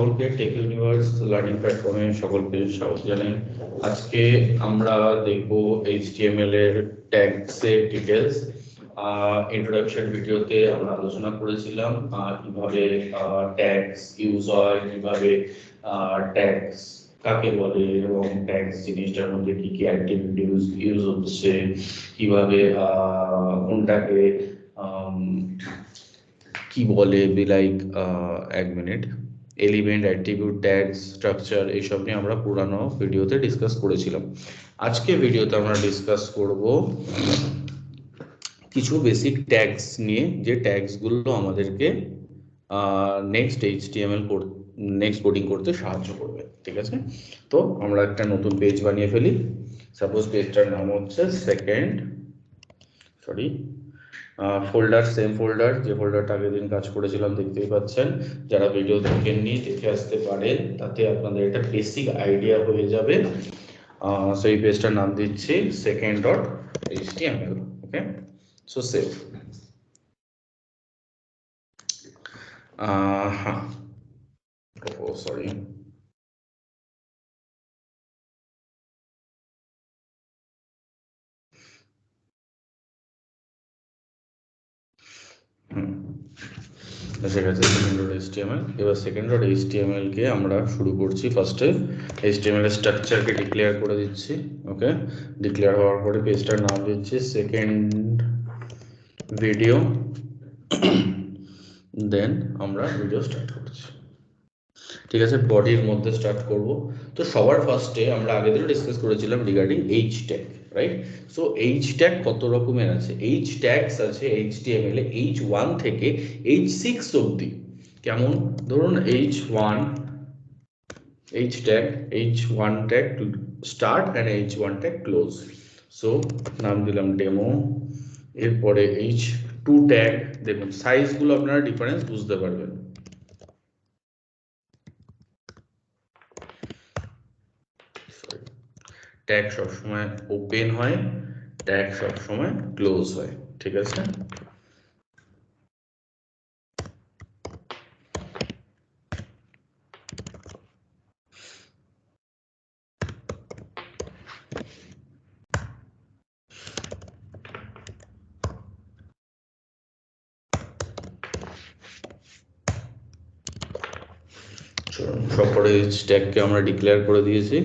সকলকে tech universe learning প্ল্যাটফর্মে সকলকে স্বাগত জানাই। আজকে আমরা দেখব HTML এর ট্যাগস এর ডিটেলস। ইন্ট্রোডাকশন ভিডিওতে আমরা আলোচনা করেছিলাম কিভাবে ট্যাগস ইউজ হয়, কিভাবে ট্যাগস কাকে বলে এবং ট্যাগস জিনিসটার মধ্যে কি কি অ্যাক্টিভিটি ইউজ হচ্ছে, কিভাবে কোনটাকে কি বলে লাইক এক minute element, attribute, tags, structure এইসব নিয়ে আমরা পুরানো ভিডিওতে ডিসকাস করেছিলাম। আজকে ভিডিওতে আমরা ডিসকাস করব কিছু বেসিক ট্যাগস নিয়ে, যে ট্যাগসগুলো আমাদেরকে নেক্সট কোডিং করতে সাহায্য করবে। ঠিক আছে, তো আমরা একটা নতুন পেজ বানিয়ে ফেলি। সাপোজ পেজটার নাম হচ্ছে ফোল্ডার, সেম ফোল্ডার যে ফোল্ডারটা আগের দিন কাজ করেছিলাম দেখতেই পাচ্ছেন। যারা ভিডিও দেখেননি দেখে আসতে পারেন, তাতে আপনাদের একটা বেসিক আইডিয়া হয়ে যাবে। সেই পেজটার নাম দিচ্ছি second.html। ওকে, সো সেভ। Sorry, second.html। এবার second.html কে আমরা শুরু করছি। ফার্স্টে HTML এর স্ট্রাকচারকে ডিক্লেয়ার করে দিচ্ছি। ওকে, ডিক্লেয়ার হওয়ার পরে পেজটার নাম দিচ্ছি সেকেন্ড ভিডিও, দেন আমরা ভিডিও স্টার্ট করছি। ঠিক আছে, বডির মধ্যে স্টার্ট করব। তো সবার ফার্স্টে আমরা আগের দিন ডিসকাস করেছিলাম regarding H tag, right? So H tag কত রকমের আছে? এইচ ট্যাগস আছে HTML এ H1 থেকে H6 অবধি। কেমন? ধরুন H1 tag start and H1 tag close. So নাম দিলাম ডেমো। এরপরে H2 ট্যাগ, দেখুন সাইজগুলো আপনারা ডিফারেন্স বুঝতে পারবেন। ট্যাগ সবসময় ওপেন হয়, ট্যাগ সবসময় ক্লোজ হয়। ঠিক আছে, সবকটা ট্যাগকে আমরা ডিক্লেয়ার করে দিয়েছি।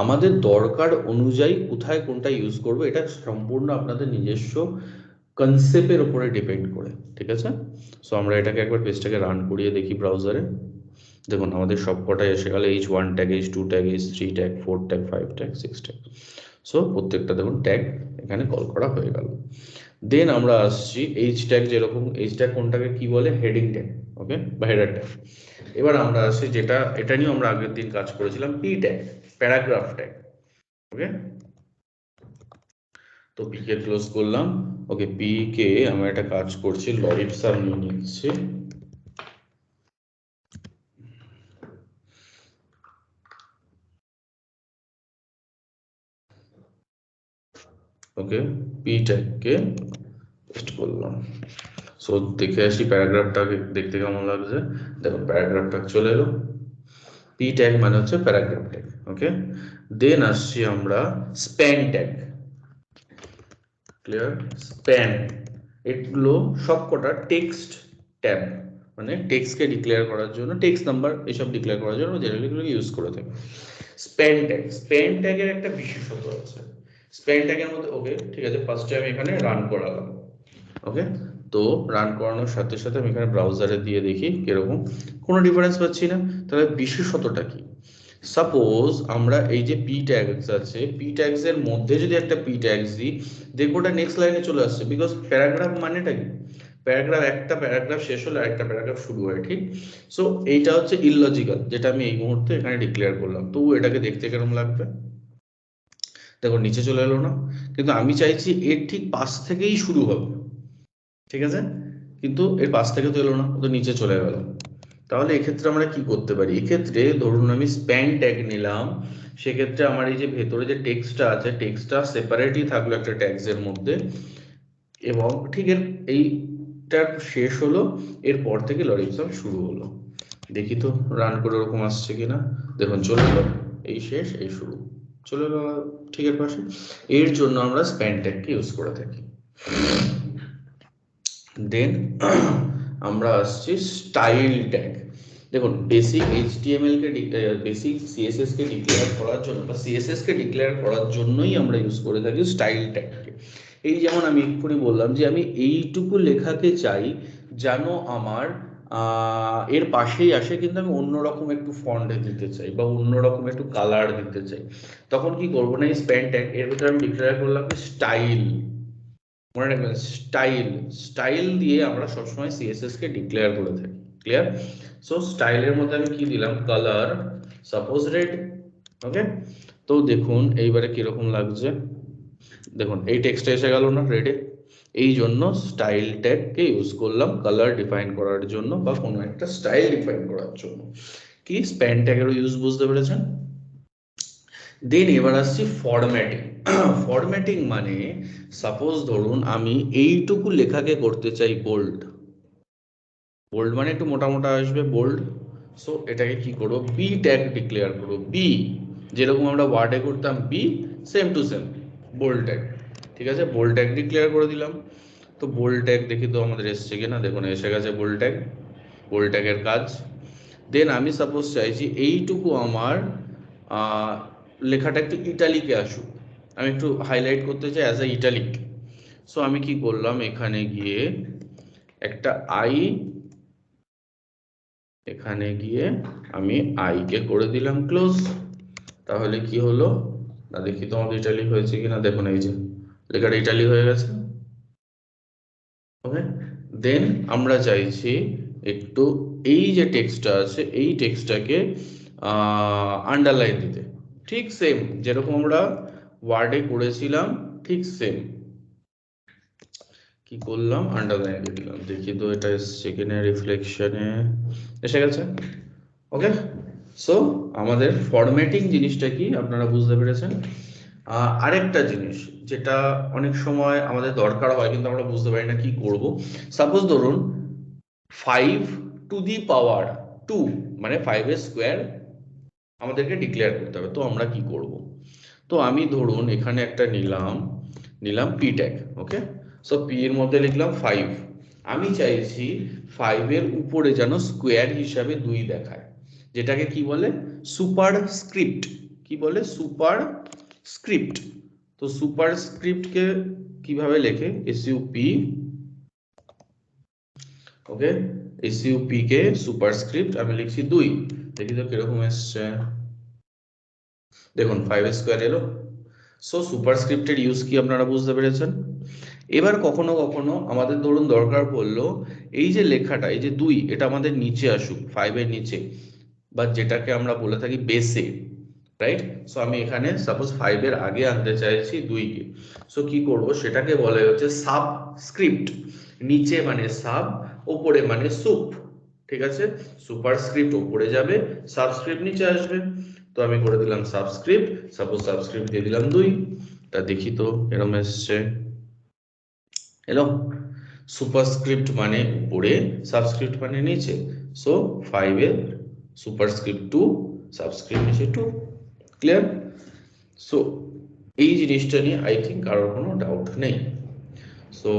আমাদের দরকার অনুযায়ী কোথায় কোনটা ইউজ করবো এটা সম্পূর্ণ আপনাদের নিজস্ব কনসেপ্টের উপরে ডিপেন্ড করে। ঠিক আছে, সো আমরা এটাকে একবার পেজটাকে রান করিয়ে দেখি ব্রাউজারে। দেখুন আমাদের সবকটাই এসে গেল, H1 tag, H2 tag, H3 tag, 4 tag, 5 tag, 6 tag. So প্রত্যেকটা দেখুন ট্যাগ এখানে কল করা হয়ে গেল। দেন আমরা আসছি এইচ ট্যাগ। যেরকম এইচ ট্যাগ কোনটাকে কি বলে? হেডিং ট্যাগ, ওকে, বা হেডার ট্যাগ। এবার আমরা আসছি যেটা, এটা নিয়ে আমরা আগের দিন কাজ করেছিলাম, পি ট্যাগ, প্যারাগ্রাফ ট্যাগ। ওকে, তো পি কে ক্লোজ করলাম। ওকে, পি কে আমরা একটা কাজ করছি, লরিড সাব নিয়ে নিচ্ছি। ওকে, পি ট্যাগকে পেস্ট করলাম। সো দেখে আসি প্যারাগ্রাফটাকে দেখতে কেমন লাগছে। দেখো প্যারাগ্রাফটা চলে এলো। পি ট্যাগ মানে হচ্ছে প্যারাগ্রাফ ট্যাগ। ওকে, দেন আসছি আমরা স্প্যান ট্যাগ। ক্লিয়ার? স্প্যান, এগুলো সবকটা টেক্সট ট্যাগ, মানে টেক্সটকে ডিক্লেয়ার করার জন্য, টেক্সট নাম্বার এসব ডিক্লেয়ার করার জন্য জেনারেলি ইউজ করে থাকে। স্প্যান ট্যাগের একটা বিশেষত্ব আছে স্প্যান ট্যাগের মধ্যে। ওকে ঠিক আছে, ফার্স্টে আমি এখানে রান করালাম। ওকে, তো রান করানোর সাথে সাথে আমি এখানে ব্রাউজারে দিয়ে দেখি কিরকম, কোনো ডিফারেন্স পাচ্ছি না। তাহলে বিশেষতটা কি? সাপোজ আমরা এই যে পি ট্যাগস আছে, পি ট্যাগস এর মধ্যে যদি একটা পি ট্যাগস দিই, দেখবো ওটা নেক্সট লাইনে চলে আসছে। বিকজ প্যারাগ্রাফ মানেটা কি? প্যারাগ্রাফ, একটা প্যারাগ্রাফ শেষ হলে আরেকটা প্যারাগ্রাফ শুরু হয়, ঠিক? সো এইটা হচ্ছে ইললজিক্যাল, যেটা আমি এই মুহূর্তে এখানে ডিক্লেয়ার করলাম। তো এটাকে দেখতে কেরম লাগবে? দেখো নিচে চলে এলো না? কিন্তু আমি চাইছি এর ঠিক পাশ থেকেই শুরু হবে। ঠিক আছে, কিন্তু এর পাশ থেকে তো এলো না, তো নিচে চলে গেল। তাহলে এক্ষেত্রে আমরা কি করতে পারি? এক্ষেত্রে ধরুন আমি স্প্যান ট্যাগ নিলাম, সেক্ষেত্রে আমার এই যে ভেতরে যে টেক্সটটা আছে, টেক্সটটা সেপারেটই থাকলো একটা ট্যাগস এর মধ্যে, এবং ঠিক এর এইটার শেষ হলো, এরপর থেকে লরিক্সাম শুরু হলো। দেখি তো রান করে ওরকম আসছে কিনা। দেখুন চলে এলো, এই শেষ এই শুরু, চলে এলো ঠিকের পাশে। এর জন্য আমরা স্প্যান ট্যাগকে ইউজ করে থাকি। দেন আমরা আসছি স্টাইল ট্যাগ। দেখুন বেসিক এইচটিএমএল কে বেসিক সিএসএস কে ডিক্লেয়ার করার জন্য বা সিএসএস কে ডিক্লেয়ার করার জন্যই আমরা ইউজ করে থাকি স্টাইল ট্যাগকে। এই যেমন আমি এক্ষুনি বললাম যে আমি এইটুকু লেখাকে চাই যেন আমার এর পাশেই আসে, কিন্তু আমি অন্যরকম একটু ফন্ট দিতে চাই বা অন্যরকম একটু কালার দিতে চাই, তখন কি করবো না, এই স্প্যান ট্যাগ এর ভিতরে আমি ডিক্লেয়ার করলাম স্টাইল। মনে রাখবেন স্টাইল, স্টাইল দিয়ে আমরা সবসময় সিএসএস কে ডিক্লেয়ার করে থাকি। ক্লিয়ার? সো স্টাইলের মধ্যে আমি কি দিলাম, কালার সাপোজ রেড। ওকে, তো দেখুন এইবারে কিরকম লাগছে, দেখুন এই টেক্সটটা এসে গেল না রেডে, এই জন্য স্টাইল ট্যাগকে ইউজ করলাম কালার ডিফাইন করার জন্য বা কোনো একটা স্টাইল ডিফাইন করার জন্য। কি স্প্যান ট্যাগেরও ইউজ বুঝতে পেরেছেন? দেন এবার আসছি ফরম্যাটিং। ফরম্যাটিং মানে সাপোজ ধরুন আমি এইটুকু লেখাকে করতে চাই বোল্ড, বোল্ড মানে একটু মোটা মোটা আসবে বোল্ড। সো এটাকে কি করবো, বি ট্যাগ ডিক্লেয়ার করবো, বি যেরকম আমরা ওয়ার্ডে করতাম B, same to same bold tag. ঠিক আছে, বোল্ড ট্যাগ ডিক্লেয়ার করে দিলাম। তো বোল্ড ট্যাগ দেখি তো আমাদের এসছে কিনা, দেখুন এসে গেছে বোল্ড ট্যাগ, বোল্ড ট্যাগের কাজ। দেন আমি সাপোজ চাইছি এইটুকু আমার লেখাটা একটু ইটালিকে আসুক, আমি একটু হাইলাইট করতে চাই অ্যাজ এ ইটালিক। সো আমি কি করলাম, এখানে গিয়ে একটা আই, এখানে গিয়ে আমি আই কে করে দিলাম ক্লোজ। তাহলে কি হলো না, দেখি তো আমাদের ইটালিক হয়েছে কিনা, দেখুন এই যে লেখাটা ইটালিক হয়ে গেছে। ওকে, দেন আমরা চাইছি একটু এই যে টেক্সটটা আছে এই টেক্সটটাকে আন্ডারলাইন দিতে, ঠিক সেম যেরকম আমরা ওয়ার্ডে করেছিলাম, ঠিক সেম। কি করলাম, আন্ডারলাইন দিয়ে দিলাম, দেখি তো এটা এসছে কিনা, রিফ্লেকশনে এসে গেছে। ওকে, সো আমাদের ফরম্যাটিং জিনিসটা কি আপনারা বুঝতে পেরেছেন। আরেকটা জিনিস যেটা অনেক সময় আমাদের দরকার হয় কিন্তু আমরা বুঝতে পারি না কি করব, সাপোজ ধরুন 5⁻², মানে 5 এর স্কোয়ার আমাদেরকে ডিক্লেয়ার করতে হবে, তো আমরা কি করব, তো আমি ধরুন এখানে একটা নিলাম পি ট্যাগ। ওকে, সো পি এর মধ্যে লিখলাম 5, আমি চাইছি 5 এর উপরে যেন স্কোয়ার হিসাবে 2 দেখায়, যেটাকে কি বলে সুপার স্ক্রিপ্ট। কি বলে, সুপার স্ক্রিপ্ট। তো সুপার স্ক্রিপ্টকে কিভাবে লেখে, এসইউপি, ওকে, এসইউপি কে সুপার স্ক্রিপ্ট আমি লিখছি 2, দেখি তো কিরকম এসছে, দেখুন 5 স্কোয়ার এলো। সো সুপারস্ক্রিপ্টের ইউজ কি আপনারা বুঝতে পেরেছেন। এবার কখনো কখনো আমাদের ধরুন দরকার পড়লো এই যে লেখাটা, এই যে 2, এটা আমাদের নিচে আসুক 5 এর নিচে, বা যেটাকে আমরা বলে থাকি বেসে, রাইট। সো আমি এখানে সাপোজ 5 এর আগে আনতে চাইছি 2 কে। সো কি করব, সেটাকে বলে হচ্ছে সাবস্ক্রিপ্ট। নিচে মানে সাব, উপরে মানে সুপ। ঠিক আছে, সুপারস্ক্রিপ্ট উপরে যাবে, সাবস্ক্রিপ্ট নিচে আসবে। তো আমি করে দিলাম সাবস্ক্রিপ্ট, সাপোজ সাবস্ক্রিপ্ট দিয়ে দিলাম 2, তা দেখি তো এরকম এসছে, এলো। সুপারস্ক্রিপ্ট মানে উপরে, সাবস্ক্রিপ্ট মানে নিচে। সো 5 এর সুপারস্ক্রিপ্ট 2, সাবস্ক্রিপ্ট নিচে 2। ক্লিয়ার? সো এই জিনিসটা নিয়ে আই থিঙ্ক কারোর কোনো ডাউট নেই। সো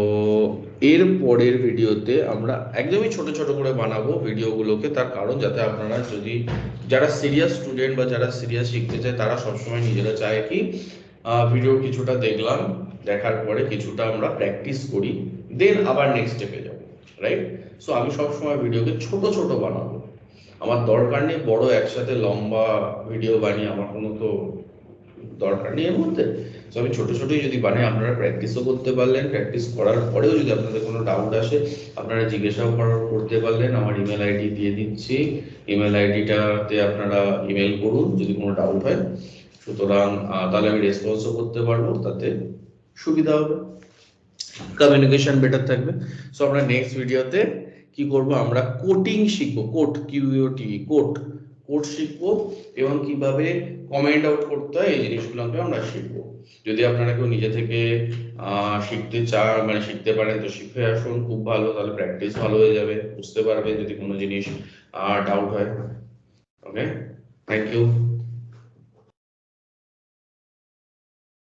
এর পরের ভিডিওতে আমরা একদমই ছোট ছোট করে বানাবো ভিডিওগুলোকে, তার কারণ যাতে আপনারা যদি যারা সিরিয়াস স্টুডেন্ট বা যারা সিরিয়াস শিখতে চায় তারা সবসময় নিজেরা চায় কি ভিডিও কিছুটা দেখলাম, দেখার পরে কিছুটা আমরা প্র্যাকটিস করি, দেন আবার নেক্সট স্টেপে যাবো, রাইট। সো আমি সবসময় ভিডিওকে ছোট ছোট বানাবো, আমার দরকার নেই বড় একসাথে লম্বা ভিডিও বানিয়ে, আমার কোনো তো দরকার নেই এর মধ্যে। তো আমি ছোট ছোটই যদি বানাই, আপনারা প্র্যাকটিসও করতে পারলেন, প্র্যাকটিস করার পরেও যদি আপনাদের কোনো ডাউট আসে আপনারা জিজ্ঞাসাও করতে পারলেন, আমার ইমেল আইডি দিয়ে দিচ্ছি, ইমেল আইডিটাতে আপনারা ইমেল করুন যদি কোনো ডাউট হয়। সুতরাং তাহলে আমি রেসপন্সও করতে পারবো, তাতে সুবিধা হবে, কমিউনিকেশন বেটার থাকবে। সো আমরা নেক্সট ভিডিওতে কি করব, আমরা কোটিং শিখবো, কোট কিউইওটি কোট, কোট শিখবো এবং কিভাবে কমেন্ট আউট করতে হয় এই জিনিসগুলোকে আমরা শিখবো। যদি আপনারা কেউ নিজে থেকে শিখতে চান, মানে শিখতে পারেন তো শিখে আসুন, খুব ভালো, তাহলে প্র্যাকটিস ভালো হয়ে যাবে, বুঝতে পারবে যদি কোনো জিনিস ডাউট হয়। ওকে, থ্যাংক ইউ।